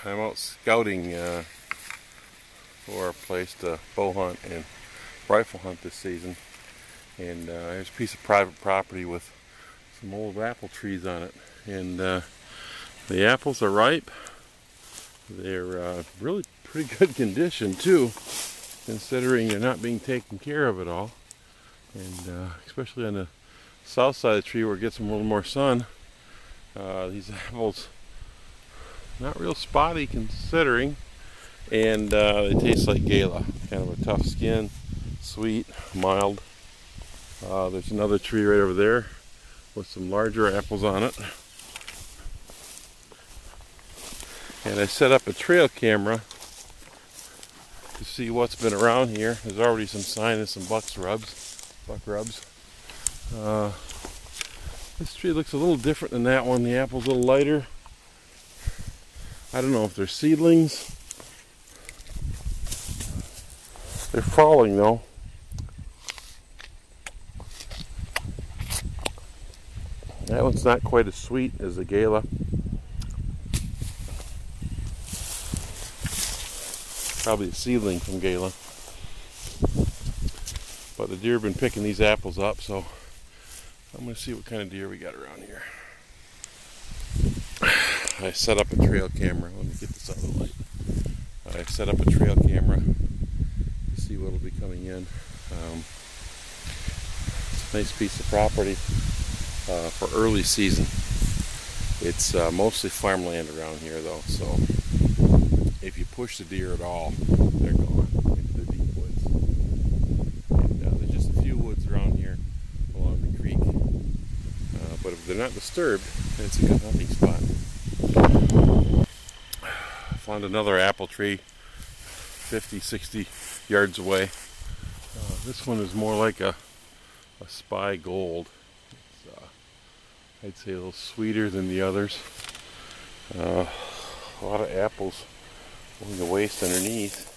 I'm out scouting for a place to bow hunt and rifle hunt this season, and there's a piece of private property with some old apple trees on it, and the apples are ripe. They're really pretty good condition too, considering they're not being taken care of at all, and especially on the south side of the tree where it gets them a little more sun. These apples not real spotty considering, and they taste like gala, kind of a tough skin, sweet, mild. There's another tree right over there with some larger apples on it, and I set up a trail camera to see what's been around here. There's already some sign of some buck rubs. This tree looks a little different than that one. The apple's a little lighter. I don't know if they're seedlings. They're falling though. That one's not quite as sweet as the gala. Probably a seedling from gala. But the deer have been picking these apples up, so I'm going to see what kind of deer we got around here. I set up a trail camera. Let me get this out of the light. I set up a trail camera to see what will be coming in. It's a nice piece of property for early season. It's mostly farmland around here though, so if you push the deer at all, they're gone into the deep woods. And there's just a few woods around here along the creek, but if they're not disturbed, it's a good hunting spot. Found another apple tree 50-60 yards away. This one is more like a spy gold. It's, I'd say a little sweeter than the others. A lot of apples along the waist underneath.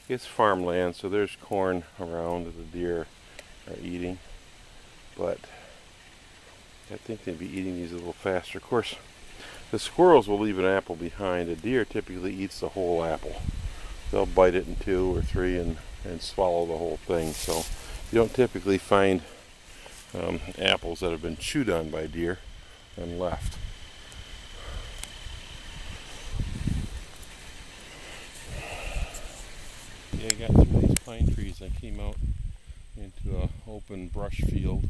It's farmland, so there's corn around that the deer are eating, but I think they'd be eating these a little faster. Of course, the squirrels will leave an apple behind. A deer typically eats the whole apple. They'll bite it in 2 or 3 and swallow the whole thing. So you don't typically find apples that have been chewed on by deer and left. Yeah, I got through these pine trees. I came out into an open brush field.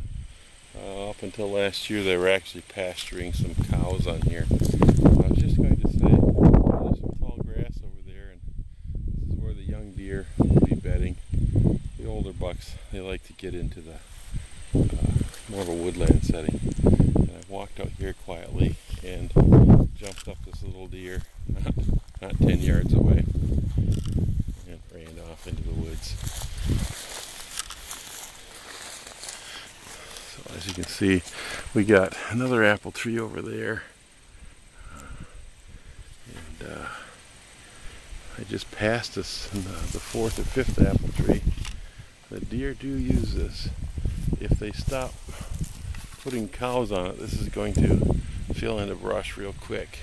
Up until last year, they were actually pasturing some cows on here. I was just going to say, there's some tall grass over there, and this is where the young deer will be bedding. The older bucks, they like to get into the more of a woodland setting. And I walked out here quietly and jumped up this little deer, not 10 yards away, and ran off into the woods. As you can see, we got another apple tree over there, and I just passed this in the 4th or 5th apple tree. The deer do use this. If they stop putting cows on it, this is going to fill in the brush real quick,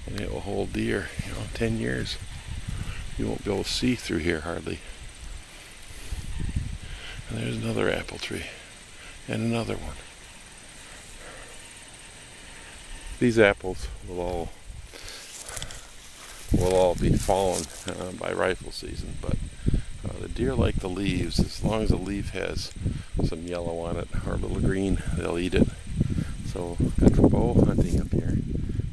and it will hold deer, 10 years. You won't be able to see through here hardly. And there's another apple tree. And another one. These apples will all be fallen by rifle season, but the deer like the leaves. As long as the leaf has some yellow on it or a little green, they'll eat it. So good for bow hunting up here.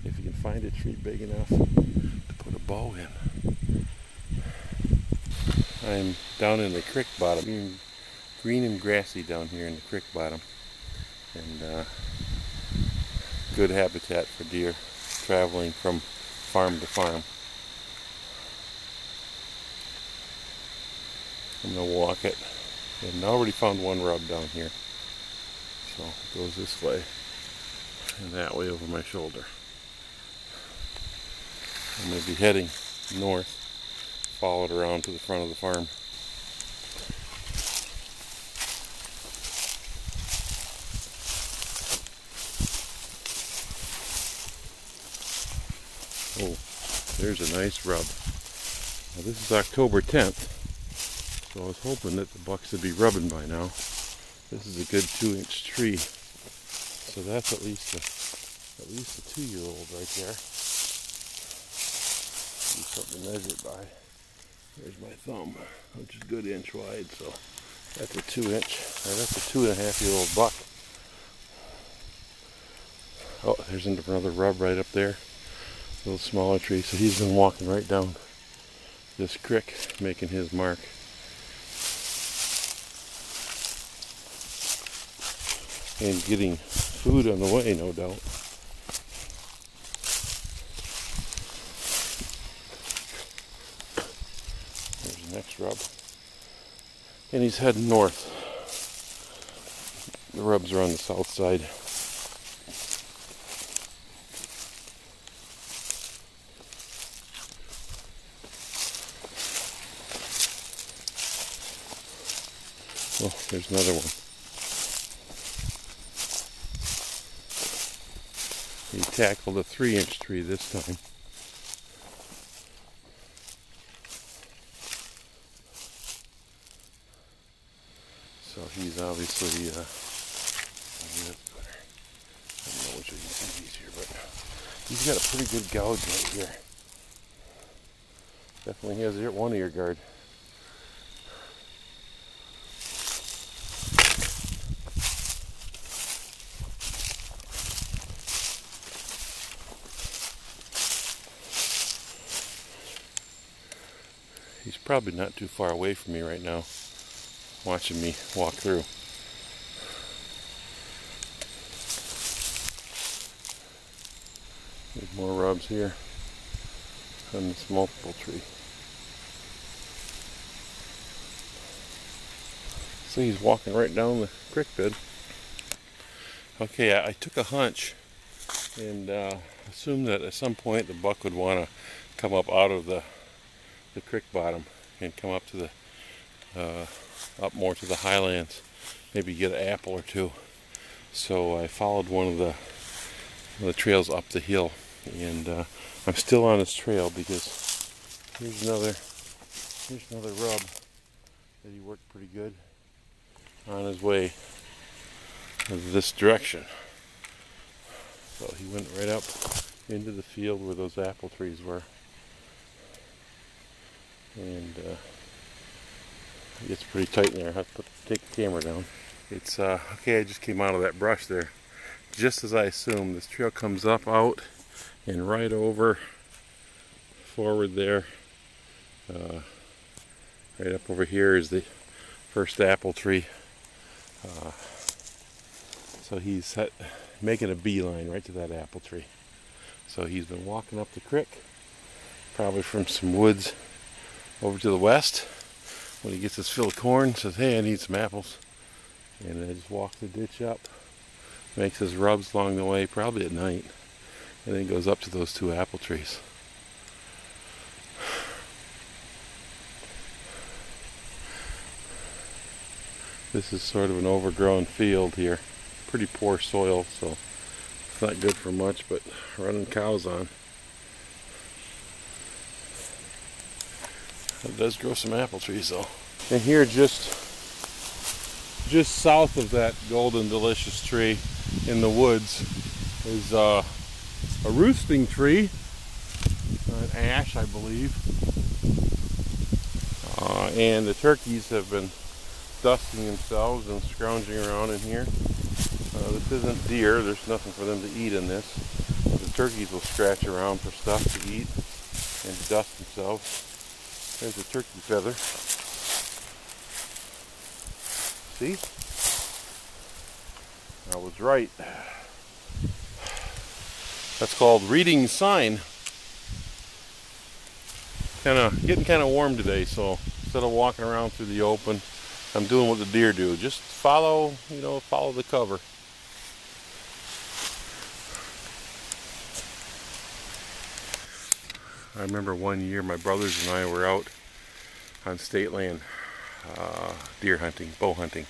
If you can find a tree big enough to put a bow in. I'm down in the creek bottom. Green and grassy down here in the creek bottom, and good habitat for deer traveling from farm to farm. I'm going to walk it, and I already found one rub down here, so it goes this way and that way over my shoulder. I'm going to be heading north, follow it around to the front of the farm. there's a nice rub. Now this is October 10th, so I was hoping that the bucks would be rubbing by now. This is a good 2-inch tree, so that's at least a 2-year-old right there. Do something to measure it by. There's my thumb, which is a good inch wide, so that's a 2-inch. That's a 2.5-year-old buck. Oh, there's another rub right up there. A little smaller tree. So he's been walking right down this creek, making his mark. And getting food on the way, no doubt. There's the next rub. And he's heading north. The rubs are on the south side. Oh, there's another one. He tackled a 3-inch tree this time. So he's obviously, I don't know which of these is easier, but he's got a pretty good gouge right here. Definitely has one ear guard. He's probably not too far away from me right now, watching me walk through. There's more rubs here on this multiple tree. So he's walking right down the creek bed. Okay, I took a hunch and assumed that at some point the buck would want to come up out of the creek bottom and come up to the up more to the highlands, maybe get an apple or two. So I followed one of the trails up the hill, and I'm still on this trail because here's another rub that he worked pretty good on his way this direction. So he went right up into the field where those apple trees were. And it gets pretty tight in there. I have to take the camera down. It's okay, I just came out of that brush there. Just as I assumed, this trail comes up, out, and right over, forward there. Right up over here is the first apple tree. So he's making a beeline right to that apple tree. So he's been walking up the creek, probably from some woods over to the west. When he gets his fill of corn, says, hey, I need some apples. And then just walks the ditch up, makes his rubs along the way, probably at night, and then goes up to those 2 apple trees. This is sort of an overgrown field here. Pretty poor soil, so it's not good for much, but running cows on. It does grow some apple trees though. And here just south of that golden delicious tree in the woods is a roosting tree, an ash I believe, and the turkeys have been dusting themselves and scrounging around in here. This isn't deer, there's nothing for them to eat in this. The turkeys will scratch around for stuff to eat and to dust themselves. There's a turkey feather. See? I was right. That's called reading sign. Getting kind of warm today, so instead of walking around through the open, I'm doing what the deer do. Just follow the cover. I remember one year my brothers and I were out on state land deer hunting, bow hunting,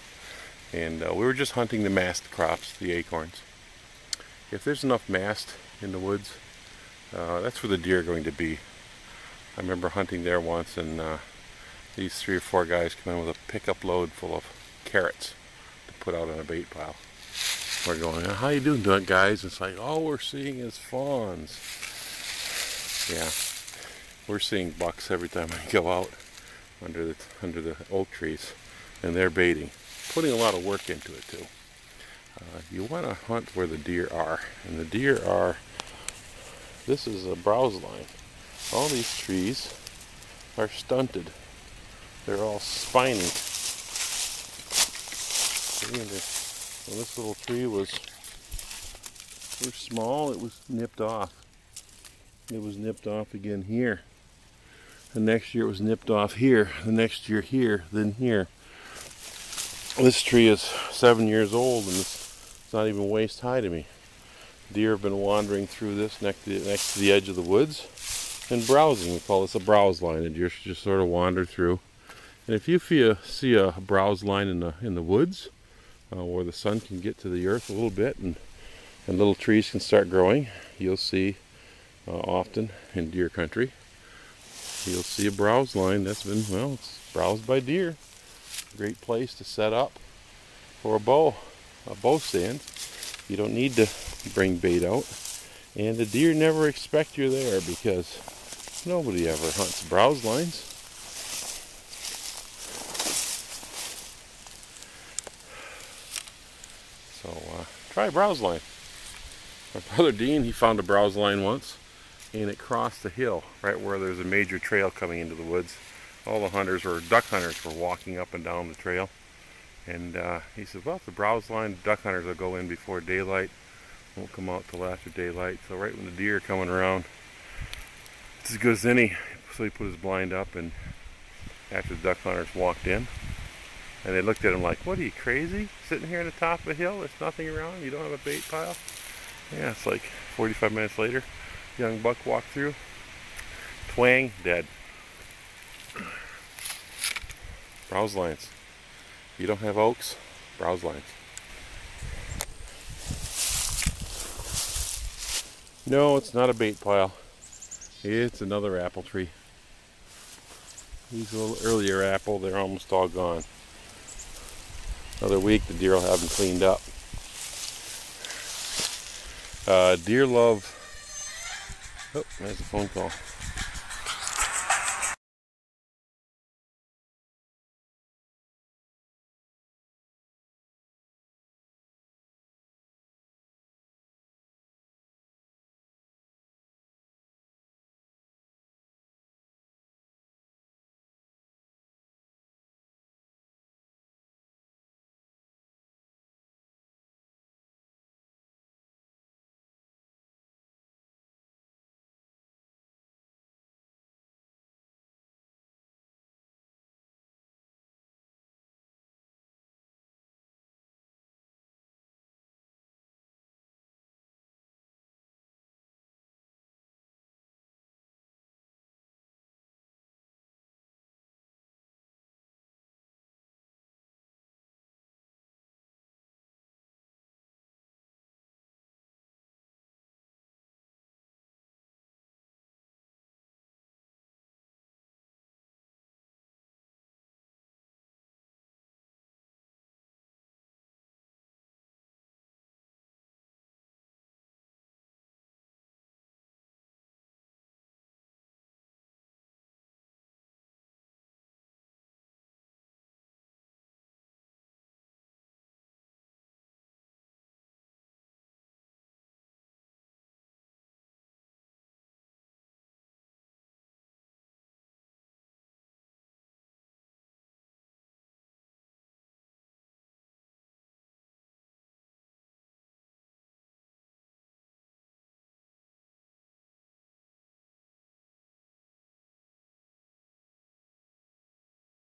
and we were just hunting the mast crops, the acorns. If there's enough mast in the woods, that's where the deer are going to be. I remember hunting there once, and these 3 or 4 guys come in with a pickup load full of carrots to put out on a bait pile. We're going, how you doing guys? It's like, all we're seeing is fawns. Yeah, we're seeing bucks every time I go out under the oak trees, and they're baiting, putting a lot of work into it too. You want to hunt where the deer are, and the deer are, this is a browse line. All these trees are stunted. They're all spiny. See, when this little tree was small, it was nipped off. It was nipped off again here. The next year it was nipped off here. The next year here, then here. This tree is 7 years old, and it's not even waist high to me. Deer have been wandering through this next to the edge of the woods and browsing. We call this a browse line. The deer just sort of wander through. And if you see a browse line in the woods, where the sun can get to the earth a little bit and little trees can start growing, you'll see often in deer country, you'll see a browse line that's been, well, it's browsed by deer. Great place to set up for a bow stand. You don't need to bring bait out, and the deer never expect you're there because nobody ever hunts browse lines. So try a browse line. My brother Dean, he found a browse line once, and it crossed the hill right where there's a major trail coming into the woods. All the hunters, or duck hunters, were walking up and down the trail, and he said, well, it's a browse line. Duck hunters will go in before daylight, won't come out till after daylight, so right when the deer are coming around, it's as good as any. So he put his blind up, and after the duck hunters walked in, and they looked at him like, what, are you crazy? Sitting here on the top of a hill, there's nothing around, you don't have a bait pile? Yeah, it's like 45 minutes later, young buck walked through, twang, dead. Browse lines. You don't have oaks, browse lines. No, it's not a bait pile. It's another apple tree. These little earlier apple, they're almost all gone. Another week, the deer will have them cleaned up. Deer love... Oh, there's a phone call.